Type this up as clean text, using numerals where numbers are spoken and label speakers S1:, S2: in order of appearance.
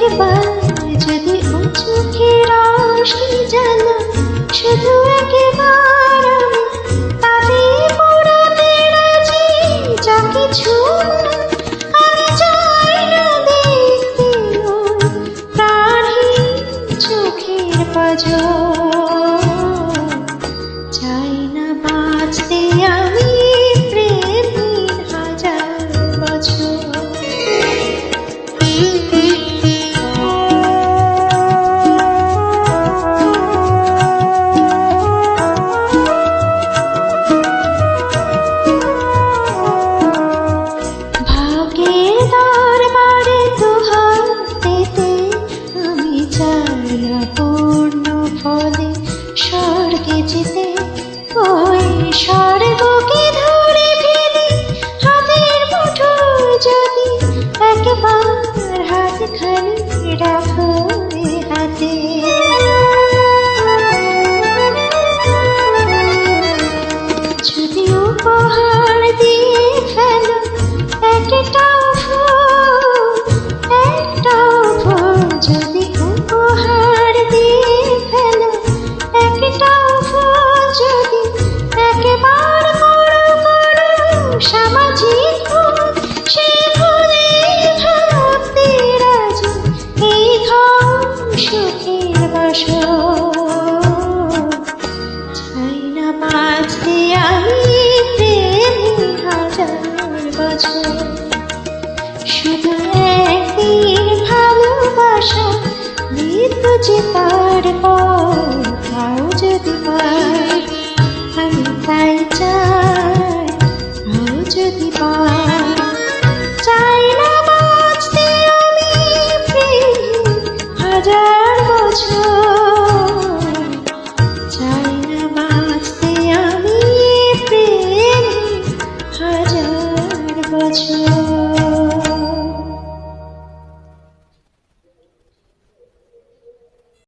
S1: একবার যদি ও চোখের রোশনি জ্বালা, শুধু একবার আমি তাতে পড়াতে রাজি। যা কিছু আমি চাই না দেখতে ওই প্রাণহীন চোখের পাঁজর। চাই না বাঁচতে আমি প্রেমের হাজার বছর। ভাগ্যের দরবারে দুহাত পেতে আমি চাই না পূর্ণ ফলে স্বর্গে যেতে। ওই স্বর্গকে ধরে ফেলি হাতের মুঠোয় যদি, একবার হাতখানি রাখো এ হাতে। যদি উপহার দিয়ে ফেলো একটাও ফুল, যদি উপহার দিয়ে ফেলো একটাও ফুল, যদি একবার করো সামাজিক ভুল, সে ভুলে ভাবতে রাজি এই ঘর সুখের বাসর। চাই না বাঁচতে আমি প্রেমের হাজার বছর। শুধু একদিন ভালোবাসা মৃত্যু যে তার পর, তাও যদি পাই আমি তাই চাই, তাও যদি পাই। চাই না বাঁচতে আমি প্রেমের হাজার বছর।